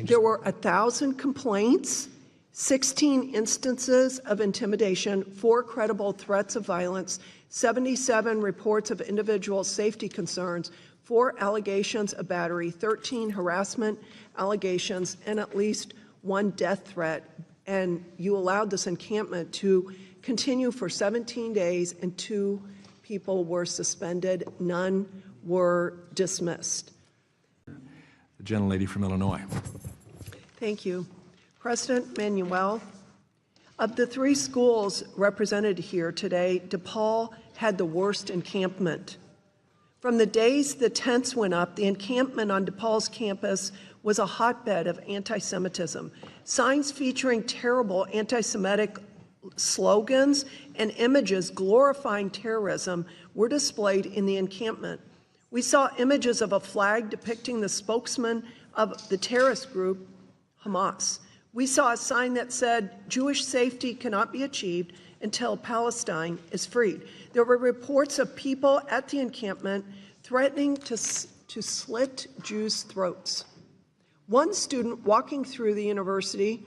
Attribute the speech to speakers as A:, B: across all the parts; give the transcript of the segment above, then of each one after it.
A: There were 1,000 complaints, 16 instances of intimidation, 4 credible threats of violence, 77 reports of individual safety concerns, 4 allegations of battery, 13 harassment allegations, and at least 1 death threat. And you allowed this encampment to continue for 17 days, and 2 people were suspended. None were dismissed.
B: The gentlelady from Illinois.
A: Thank you. President Emanuel, of the 3 schools represented here today, DePaul had the worst encampment. From the days the tents went up, the encampment on DePaul's campus was a hotbed of anti-Semitism. Signs featuring terrible anti-Semitic slogans and images glorifying terrorism were displayed in the encampment. We saw images of a flag depicting the spokesman of the terrorist group, Hamas. We saw a sign that said, "Jewish safety cannot be achieved until Palestine is freed." There were reports of people at the encampment threatening to slit Jews' throats. One student walking through the university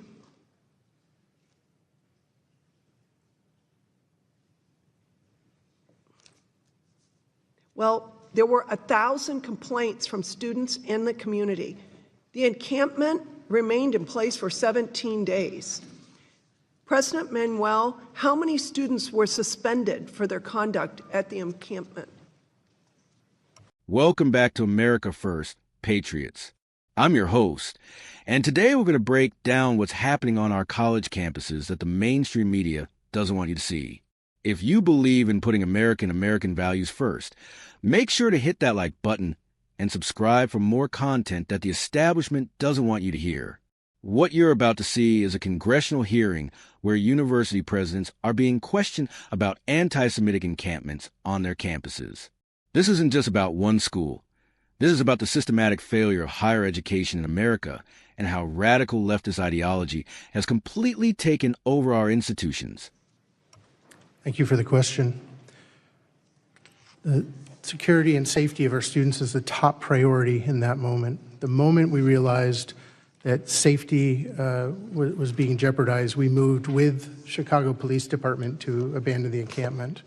A: there were 1,000 complaints from students in the community. The encampment remained in place for 17 days. President Emanuel, how many students were suspended for their conduct at the encampment?
C: Welcome back to America First, Patriots. I'm your host, and today we're going to break down what's happening on our college campuses that the mainstream media doesn't want you to see. If you believe in putting American values first, make sure to hit that like button and subscribe for more content that the establishment doesn't want you to hear. What you're about to see is a congressional hearing where university presidents are being questioned about anti-Semitic encampments on their campuses. This isn't just about one school. This is about the systematic failure of higher education in America and how radical leftist ideology has completely taken over our institutions.
D: Thank you for the question. The security and safety of our students is the top priority in that moment. The moment we realized that safety was being jeopardized, we moved with Chicago Police Department to abandon the encampment.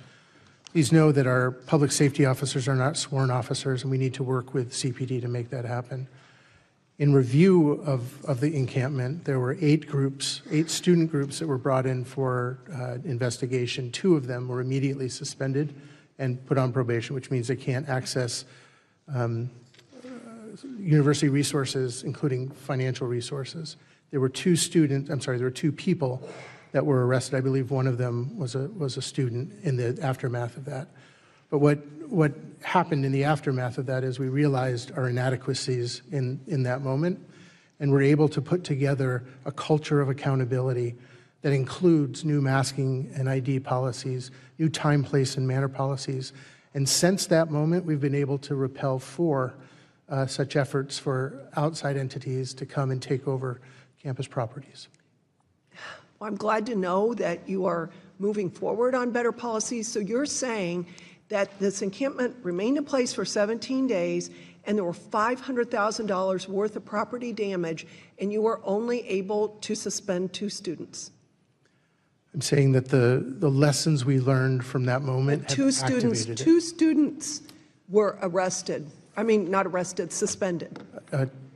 D: Please know that our public safety officers are not sworn officers, and we need to work with CPD to make that happen. In review of the encampment, there were 8 student groups that were brought in for investigation. 2 of them were immediately suspended and put on probation, which means they can't access university resources, including financial resources. There were 2 people that were arrested. I believe one of them was a student in the aftermath of that. But what happened in the aftermath of that is we realized our inadequacies in that moment, and we're able to put together a culture of accountability that includes new masking and ID policies, new time, place, and manner policies. And since that moment, we've been able to repel 4 such efforts for outside entities to come and take over campus properties.
A: Well, I'm glad to know that you are moving forward on better policies. So you're saying that this encampment remained in place for 17 days, and there were $500,000 worth of property damage, and you were only able to suspend 2 students.
D: I'm saying that the lessons we learned from that moment have activated it.
A: 2 students were arrested. I mean, not arrested, suspended.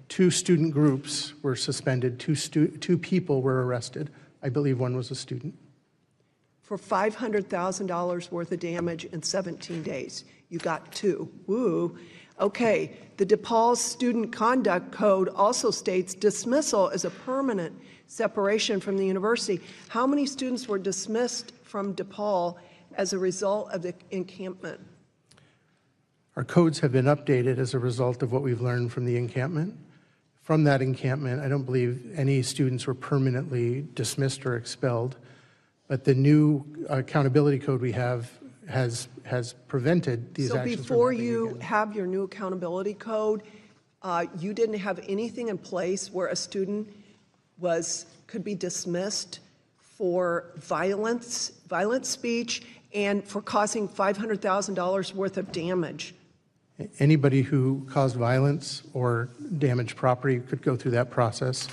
D: 2 student groups were suspended. 2 people were arrested. I believe one was a student.
A: For $500,000 worth of damage in 17 days. You got 2. Woo. Okay. The DePaul Student Conduct Code also states dismissal is a permanent separation from the university. How many students were dismissed from DePaul as a result of the encampment?
D: Our codes have been updated as a result of what we've learned from the encampment. From that encampment, I don't believe any students were permanently dismissed or expelled. But the new accountability code we have has prevented these actions.
A: So before you have your new accountability code, you didn't have anything in place where a student could be dismissed for violent speech and for causing $500,000 worth of damage.
D: Anybody who caused violence or damaged property could go through that process.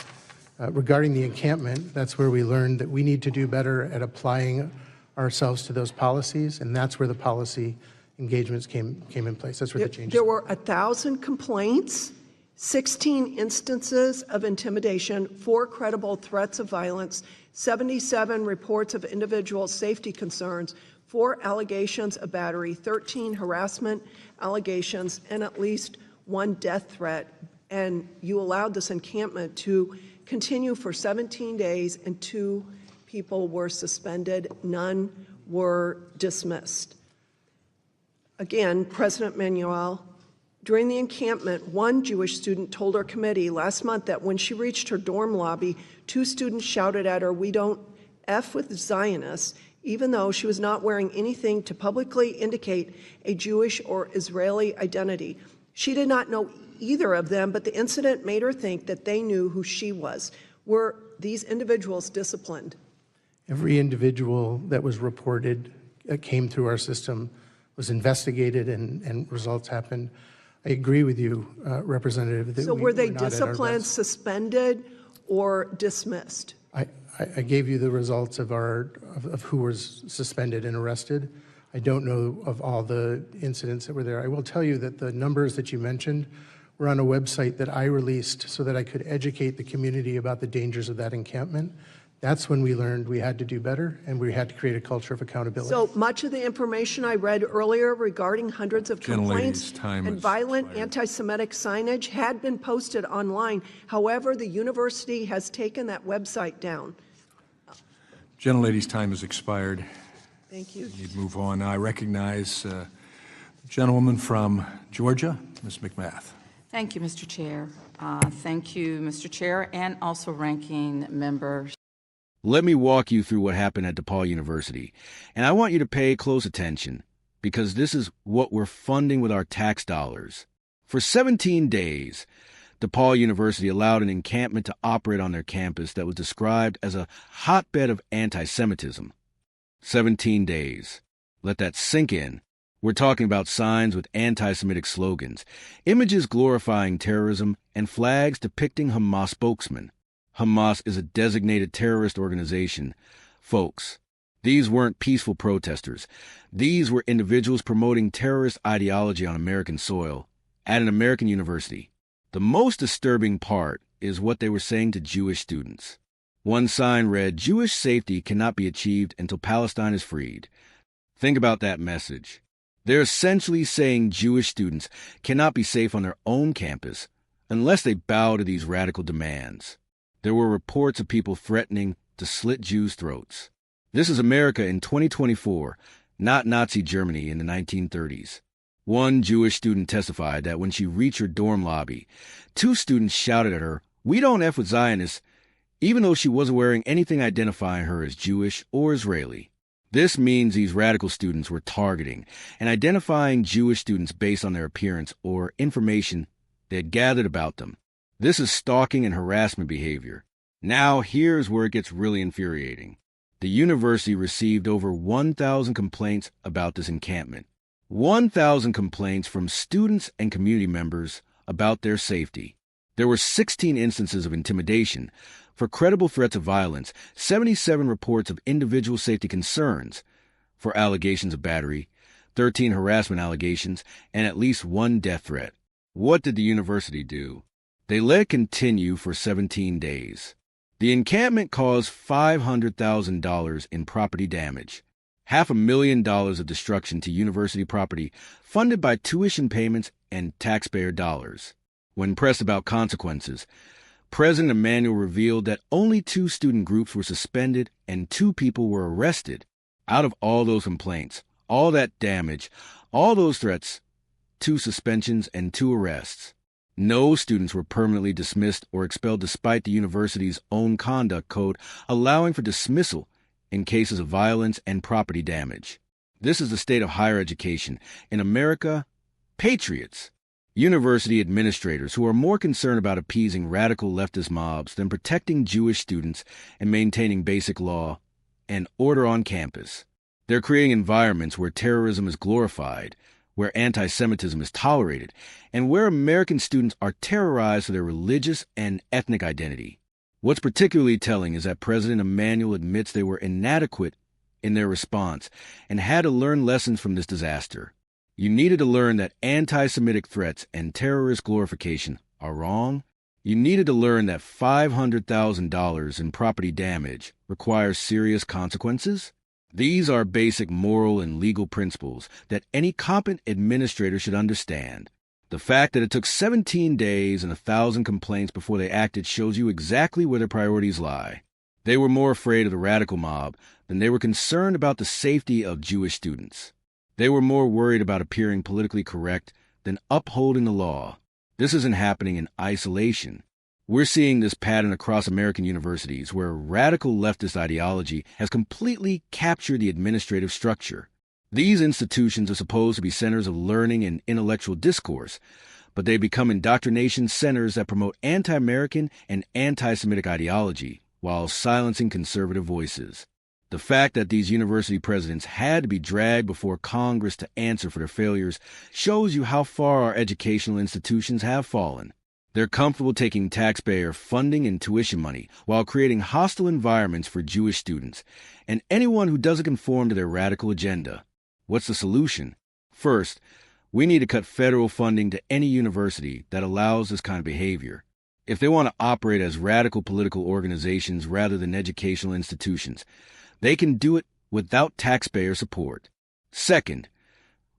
D: Regarding the encampment, that's where we learned that we need to do better at applying ourselves to those policies, and that's where the policy engagements came in place. That's where the changes.
A: There were 1,000 complaints, 16 instances of intimidation, 4 credible threats of violence, 77 reports of individual safety concerns, 4 allegations of battery, 13 harassment allegations, and at least 1 death threat. And you allowed this encampment to continue for 17 days, and 2 people were suspended. None were dismissed. Again, President Emanuel, during the encampment, 1 Jewish student told our committee last month that when she reached her dorm lobby, 2 students shouted at her, "We don't F with Zionists," even though she was not wearing anything to publicly indicate a Jewish or Israeli identity. She did not know either of them, but the incident made her think that they knew who she was. Were these individuals disciplined?
D: Every individual that was reported came through our system, was investigated, and results happened. I agree with you, Representative. That
A: So were they
D: not at our
A: disciplined,
D: best.
A: suspended, or dismissed?
D: I gave you the results of who was suspended and arrested. I don't know of all the incidents that were there. I will tell you that the numbers that you mentioned were on a website that I released so that I could educate the community about the dangers of that encampment. That's when we learned we had to do better, and we had to create a culture of accountability.
A: So much of the information I read earlier regarding hundreds of complaints and violent anti-Semitic signage had been posted online. However, the university has taken that website down.
B: Gentlelady's time has expired.
A: Thank you.
B: We need to move on. I recognize the gentlewoman from Georgia, Ms. McMath.
E: Thank you, Mr. Chair. Thank you, Mr. Chair, and also ranking members.
C: Let me walk you through what happened at DePaul University. And I want you to pay close attention, because this is what we're funding with our tax dollars. For 17 days, DePaul University allowed an encampment to operate on their campus that was described as a hotbed of anti-Semitism. 17 days. Let that sink in. We're talking about signs with anti-Semitic slogans, images glorifying terrorism, and flags depicting Hamas spokesmen. Hamas is a designated terrorist organization. Folks, these weren't peaceful protesters. These were individuals promoting terrorist ideology on American soil at an American university. The most disturbing part is what they were saying to Jewish students. One sign read, "Jewish safety cannot be achieved until Palestine is freed." Think about that message. They're essentially saying Jewish students cannot be safe on their own campus unless they bow to these radical demands. There were reports of people threatening to slit Jews' throats. This is America in 2024, not Nazi Germany in the 1930s. One Jewish student testified that when she reached her dorm lobby, 2 students shouted at her, "We don't F with Zionists," even though she wasn't wearing anything identifying her as Jewish or Israeli. This means these radical students were targeting and identifying Jewish students based on their appearance or information they had gathered about them. This is stalking and harassment behavior. Now, here's where it gets really infuriating. The university received over 1,000 complaints about this encampment. 1,000 complaints from students and community members about their safety. There were 16 instances of intimidation. For credible threats of violence, 77 reports of individual safety concerns. For allegations of battery, 13 harassment allegations, and at least 1 death threat. What did the university do? They let it continue for 17 days. The encampment caused $500,000 in property damage, $500,000 of destruction to university property funded by tuition payments and taxpayer dollars. When pressed about consequences, President Emanuel revealed that only 2 student groups were suspended and 2 people were arrested. Out of all those complaints, all that damage, all those threats, 2 suspensions and 2 arrests. No students were permanently dismissed or expelled despite the university's own conduct code allowing for dismissal in cases of violence and property damage. This is the state of higher education. In America, patriots, university administrators who are more concerned about appeasing radical leftist mobs than protecting Jewish students and maintaining basic law and order on campus. They're creating environments where terrorism is glorified, where anti-Semitism is tolerated, and where American students are terrorized for their religious and ethnic identity. What's particularly telling is that President Emanuel admits they were inadequate in their response and had to learn lessons from this disaster. You needed to learn that anti-Semitic threats and terrorist glorification are wrong. You needed to learn that $500,000 in property damage requires serious consequences. These are basic moral and legal principles that any competent administrator should understand. The fact that it took 17 days and 1,000 complaints before they acted shows you exactly where their priorities lie. They were more afraid of the radical mob than they were concerned about the safety of Jewish students. They were more worried about appearing politically correct than upholding the law. This isn't happening in isolation. We're seeing this pattern across American universities where radical leftist ideology has completely captured the administrative structure. These institutions are supposed to be centers of learning and intellectual discourse, but they become indoctrination centers that promote anti-American and anti-Semitic ideology while silencing conservative voices. The fact that these university presidents had to be dragged before Congress to answer for their failures shows you how far our educational institutions have fallen. They're comfortable taking taxpayer funding and tuition money while creating hostile environments for Jewish students and anyone who doesn't conform to their radical agenda. What's the solution? First, we need to cut federal funding to any university that allows this kind of behavior. If they want to operate as radical political organizations rather than educational institutions, they can do it without taxpayer support. Second,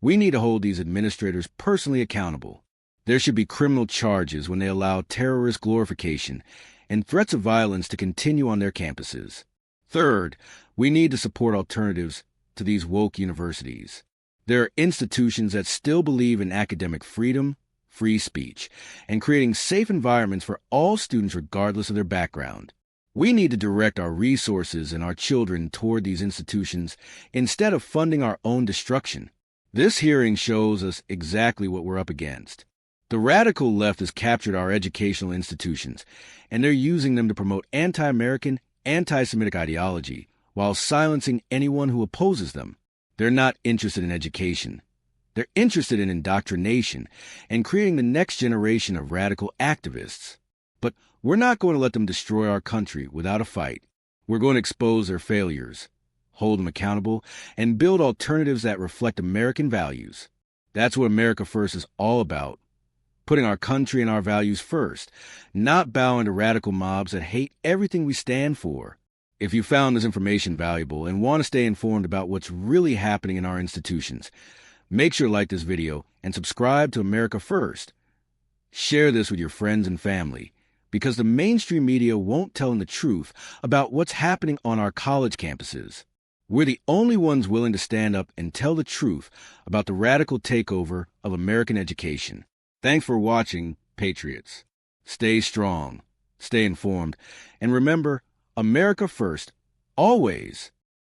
C: we need to hold these administrators personally accountable. There should be criminal charges when they allow terrorist glorification and threats of violence to continue on their campuses. Third, we need to support alternatives to these woke universities. There are institutions that still believe in academic freedom, free speech, and creating safe environments for all students regardless of their background. We need to direct our resources and our children toward these institutions instead of funding our own destruction. This hearing shows us exactly what we're up against. The radical left has captured our educational institutions, and they're using them to promote anti-American, anti-Semitic ideology while silencing anyone who opposes them. They're not interested in education. They're interested in indoctrination and creating the next generation of radical activists. But we're not going to let them destroy our country without a fight. We're going to expose their failures, hold them accountable, and build alternatives that reflect American values. That's what America First is all about. Putting our country and our values first, not bowing to radical mobs that hate everything we stand for. If you found this information valuable and want to stay informed about what's really happening in our institutions, make sure to like this video and subscribe to America First. Share this with your friends and family, because the mainstream media won't tell them the truth about what's happening on our college campuses. We're the only ones willing to stand up and tell the truth about the radical takeover of American education. Thanks for watching, Patriots. Stay strong, stay informed, and remember, America first, always.